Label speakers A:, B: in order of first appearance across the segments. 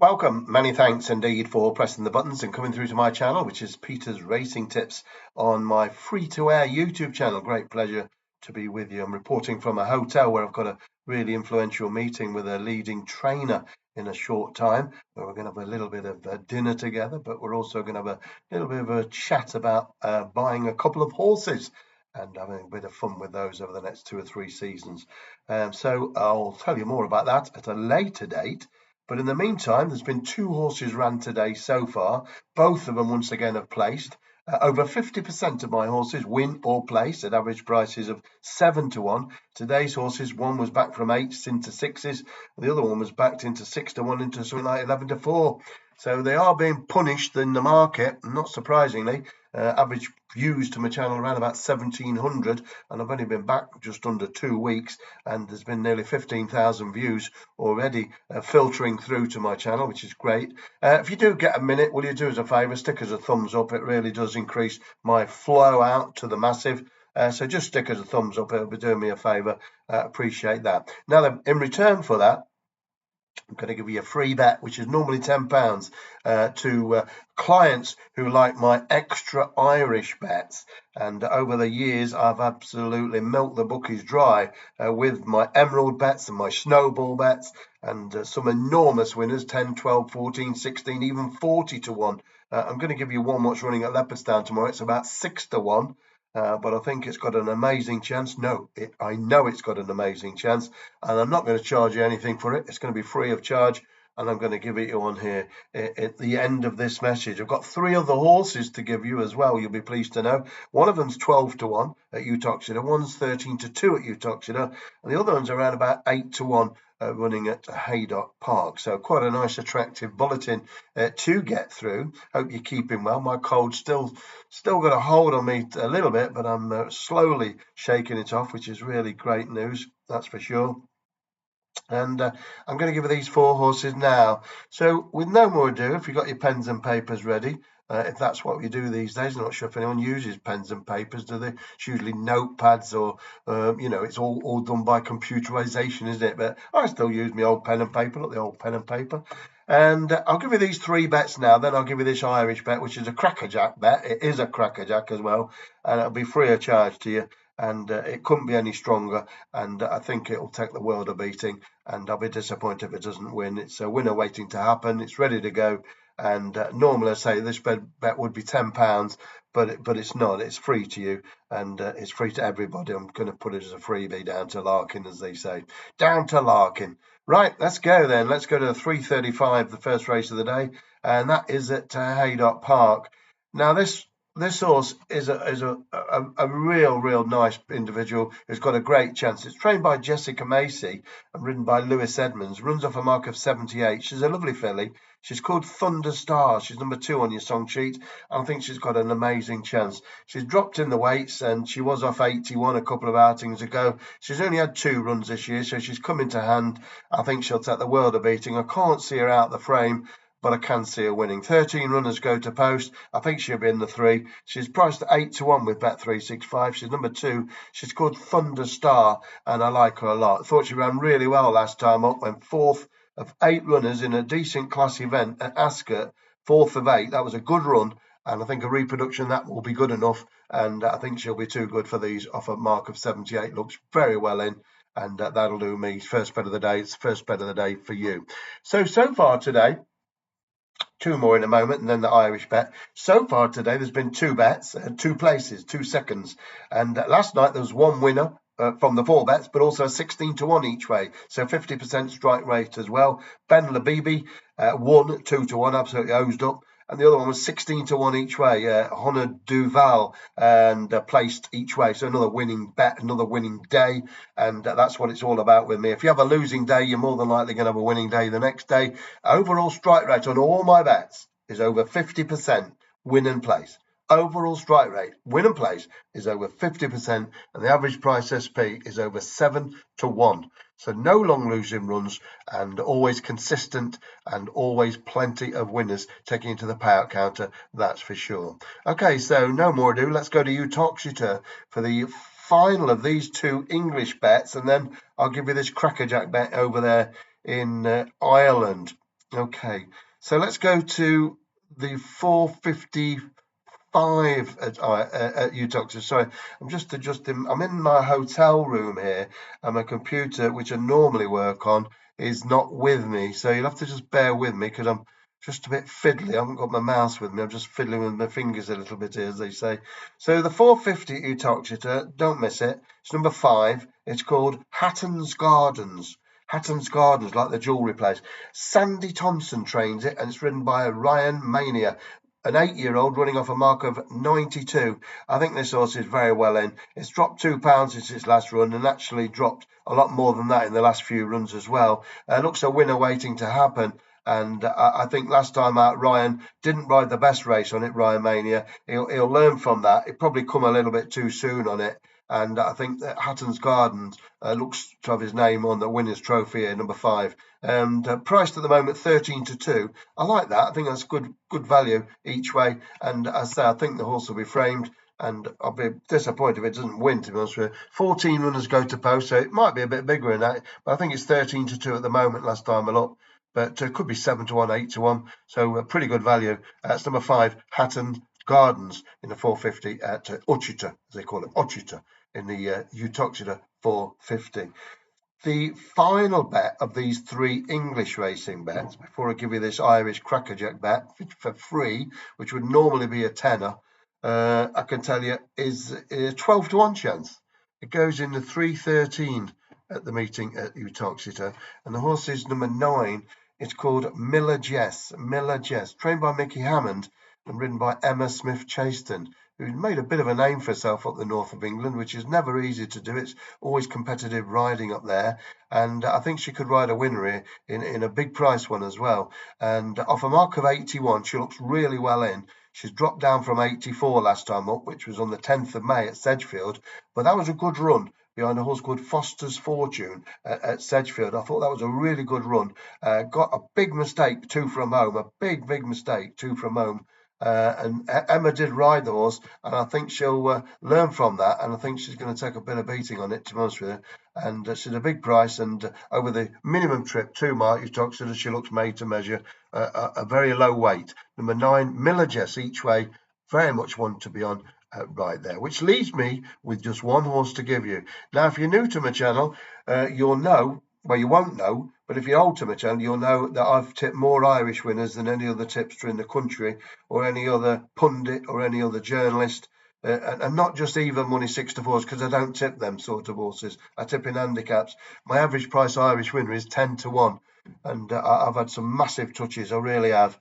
A: Welcome. Many thanks indeed for pressing the buttons and coming through to my channel, which is Peter's Racing Tips on my free-to-air YouTube channel. Great pleasure to be with you. I'm reporting from a hotel where I've got a really influential meeting with a leading trainer in a short time, where we're going to have a little bit of dinner together, but we're also going to have a little bit of a chat about buying a couple of horses and having a bit of fun with those over the next 2 or 3 seasons. So I'll tell you more about that at a later date. But in the meantime, there's been 2 horses run today so far. Both of them once again have placed. Over 50% of my horses win or place at average prices of 7 to 1. Today's horses, one was back from 8s into 6s. The other one was backed into 6 to 1 into something like 11 to 4. So they are being punished in the market, not surprisingly. Average views to my channel around about 1,700, and I've only been back just under 2 weeks, and there's been nearly 15,000 views already filtering through to my channel, which is great. If you do get a minute, will you do us a favour, stick us a thumbs up? It really does increase my flow out to the massive. So just stick us a thumbs up, it'll be doing me a favour. Appreciate that. Now then, in return for that, I'm going to give you a free bet, which is normally £10, to clients who like my extra Irish bets. And over the years, I've absolutely milked the bookies dry with my emerald bets and my snowball bets, and some enormous winners, 10, 12, 14, 16, even 40 to 1. I'm going to give you one what's running at Leopardstown tomorrow. It's about 6 to 1. But I think it's got an amazing chance. I know it's got an amazing chance, and I'm not going to charge you anything for it. It's going to be free of charge, and I'm going to give it you on here at the end of this message. I've got 3 other horses to give you as well, you'll be pleased to know. One of them's 12 to 1 at Uttoxeter, one's 13 to 2 at Uttoxeter, and the other one's around about 8 to 1 running at Haydock Park. So quite a nice attractive bulletin to get through. Hope you're keeping well. My cold's still got a hold on me a little bit, but I'm slowly shaking it off, which is really great news, that's for sure. And I'm going to give you these 4 horses now. So with no more ado, if you've got your pens and papers ready, if that's what you do these days, I'm not sure if anyone uses pens and papers, do they? It's usually notepads or, it's all done by computerization, isn't it? But I still use my old pen and paper, look, the old pen and paper. And I'll give you these 3 bets now. Then I'll give you this Irish bet, which is a Crackerjack bet. It is a Crackerjack as well, and it'll be free of charge to you. And it couldn't be any stronger, and I think it'll take the world a beating, and I'll be disappointed if it doesn't win. It's a winner waiting to happen. It's ready to go, and normally I say this bet would be £10, but it's not. It's free to you, and it's free to everybody. I'm going to put it as a freebie down to Larkin, as they say. Down to Larkin. Right, let's go then. Let's go to the 3:35, the first race of the day, and that is at Haydock Park. Now this horse is a real nice individual who's got a great chance. It's trained by Jessica Macy and ridden by Lewis Edmonds. Runs off a mark of 78. She's a lovely filly. She's called Thunder Star. She's number 2 on your song sheet. I think she's got an amazing chance. She's dropped in the weights, and she was off 81 a couple of outings ago. She's only had 2 runs this year, so she's come into hand. I think she'll take the world a beating. I can't see her out the frame, but I can see her winning. 13 runners go to post. I think she'll be in the 3. She's priced at 8 to 1 with Bet365. She's number 2. She's called Thunder Star, and I like her a lot. I thought she ran really well last time up, went 4th of 8 runners in a decent class event at Ascot. 4th of 8. That was a good run, and I think a reproduction that will be good enough, and I think she'll be too good for these off a mark of 78. Looks very well in, and that'll do me. First bet of the day. It's first bet of the day for you. So far today, 2 more in a moment, and then the Irish bet. So far today, there's been 2 bets, 2 places, 2 seconds. And last night, there was 1 winner from the 4 bets, but also 16 to 1 each way. So 50% strike rate as well. Ben Labibi won 2 to 1, absolutely hosed up. And the other one was 16 to 1 each way. Honor Duval and placed each way. So another winning bet, another winning day. And that's what it's all about with me. If you have a losing day, you're more than likely going to have a winning day the next day. Overall strike rate on all my bets is over 50% win and place. Overall strike rate, win and place, is over 50%, and the average price SP is over 7 to 1. So no long losing runs, and always consistent, and always plenty of winners taking into the payout counter, that's for sure. Okay, so no more ado, let's go to Uttoxeter for the final of these 2 English bets, and then I'll give you this Crackerjack bet over there in Ireland. Okay, so let's go to the 455 at UTOX. Sorry, I'm just adjusting. I'm in my hotel room here, and my computer, which I normally work on, is not with me. So you'll have to just bear with me because I'm just a bit fiddly. I haven't got my mouse with me. I'm just fiddling with my fingers a little bit here, as they say. So the 450 at UTOX, don't miss it. It's number 5. It's called Hatton's Gardens. Hatton's Gardens, like the jewellery place. Sandy Thompson trains it, and it's ridden by Ryan Mania, an 8-year-old running off a mark of 92. I think this horse is very well in. It's dropped £2 since its last run, and actually dropped a lot more than that in the last few runs as well. Looks a winner waiting to happen. And I think last time out, Ryan didn't ride the best race on it, Ryan Mania. He'll learn from that. He'll probably come a little bit too soon on it. And I think that Hatton's Gardens looks to have his name on the winner's trophy here, number 5. And priced at the moment 13-2. I like that. I think that's good value each way. And as I say, I think the horse will be framed. And I'll be disappointed if it doesn't win, to be honest with you. 14 runners go to post, so it might be a bit bigger than that. But I think it's 13-2 at the moment, last time I looked. But it could be 7-1, 8-1. So pretty good value. That's number 5, Hatton Gardens, in the 450 at Ochita, as they call it, Ochita, in the Uttoxeter 450. The final bet of these 3 English racing bets, before I give you this Irish Crackerjack bet for free, which would normally be a tenner, I can tell you is a 12-1 chance. It goes in the 313 at the meeting at Uttoxeter, and the horse is number 9. It's called Miller Jess, trained by Mickey Hammond and ridden by Emma Smith-Chaston, who made a bit of a name for herself up the north of England, which is never easy to do. It's always competitive riding up there, and I think she could ride a winner here in a big price one as well. And off a mark of 81, she looks really well in. She's dropped down from 84 last time up, which was on the 10th of May at Sedgefield, but that was a good run behind a horse called Foster's Fortune at Sedgefield. I thought that was a really good run. Got a big mistake, 2 from home, a big mistake, 2 from home. And Emma did ride the horse, and I think she'll learn from that, and I think she's going to take a bit of beating on it, to be honest with you. And she's a big price, and over the minimum trip to Mark, you talk to her, she looks made to measure, a very low weight. Number 9, Miller Jess, each way, very much one to be on. Right there, which leaves me with just one horse to give you. Now, if you're new to my channel, you'll know, well, you won't know, but if you're old to my channel, you'll know that I've tipped more Irish winners than any other tipster in the country, or any other pundit, or any other journalist. And not just even money 6-4s, because I don't tip them sort of horses. I tip in handicaps. My average price Irish winner is 10-1, and I've had some massive touches. I really have.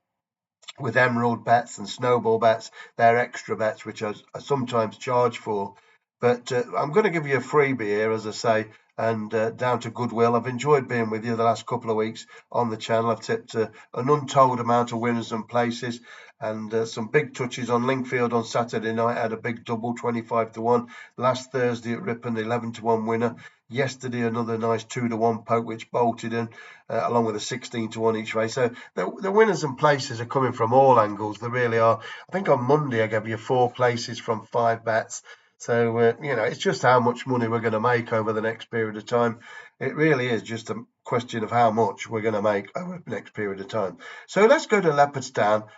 A: With emerald bets and snowball bets, they're extra bets, which I sometimes charge for. But I'm going to give you a freebie here, as I say, and down to goodwill. I've enjoyed being with you the last couple of weeks on the channel. I've tipped an untold amount of winners and places, and some big touches on Linkfield on Saturday night. I had a big double, 25-1. Last Thursday at Ripon, 11-1 winner. Yesterday, another nice 2-1 poke, which bolted in, along with a 16-1 each way. So the winners and places are coming from all angles. They really are. I think on Monday I gave you 4 places from 5 bets. So, it's just how much money we're going to make over the next period of time. It really is just a question of how much we're going to make over the next period of time. So let's go to Leopardstown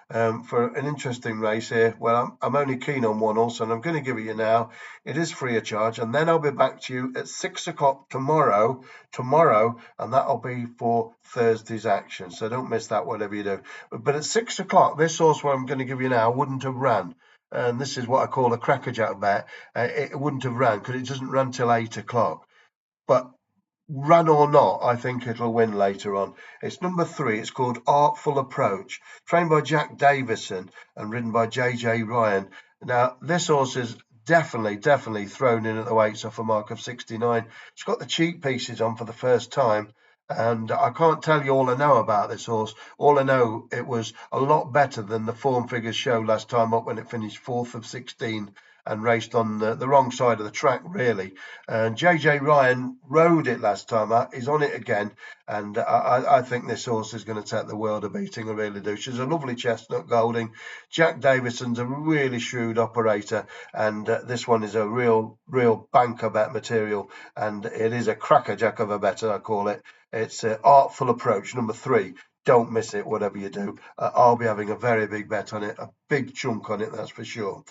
A: for an interesting race here. Well, I'm only keen on one horse, and I'm going to give it you now. It is free of charge, and then I'll be back to you at 6 o'clock tomorrow, and that'll be for Thursday's action. So don't miss that, whatever you do. But at 6 o'clock, this horse what I'm going to give you now wouldn't have ran. And this is what I call a crackerjack bet. It wouldn't have ran because it doesn't run till 8 o'clock. But run or not, I think it'll win later on. It's number 3. It's called Artful Approach, trained by Jack Davison and ridden by JJ Ryan. Now, this horse is definitely thrown in at the weights off a mark of 69. It's got the cheek pieces on for the first time. And I can't tell you all I know about this horse. All I know, it was a lot better than the form figures show last time up, when it finished 4th of 16 and raced on the wrong side of the track, really. And JJ Ryan rode it last time out. He's on it again. And I think this horse is going to take the world of beating. I really do. She's a lovely chestnut gelding. Jack Davison's a really shrewd operator. And this one is a real banker bet material. And it is a crackerjack of a bet, I call it. It's Artful Approach, number 3. Don't miss it, whatever you do. I'll be having a very big bet on it, a big chunk on it, that's for sure.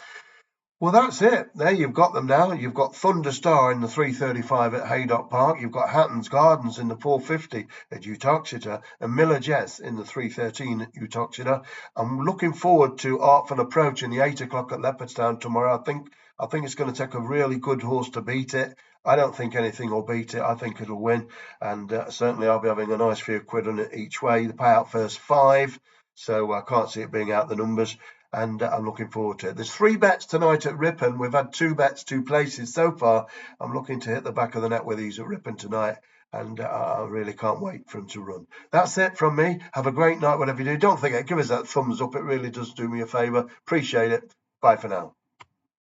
A: Well, that's it. There, you've got them now. You've got Thunderstar in the 335 at Haydock Park. You've got Hatton's Gardens in the 450 at Uttoxeter, and Miller Jess in the 313 at Uttoxeter. I'm looking forward to Artful Approach in the 8 o'clock at Leopardstown tomorrow. I think it's going to take a really good horse to beat it. I don't think anything will beat it. I think it'll win, and certainly I'll be having a nice few quid on it each way. The payout first 5, so I can't see it being out the numbers. And I'm looking forward to it. There's 3 bets tonight at Ripon. We've had 2 bets, 2 places so far. I'm looking to hit the back of the net with these at Ripon tonight, and I really can't wait for them to run. That's it from me. Have a great night, whatever you do. Don't forget, give us that thumbs up. It really does do me a favour. Appreciate it. Bye for now.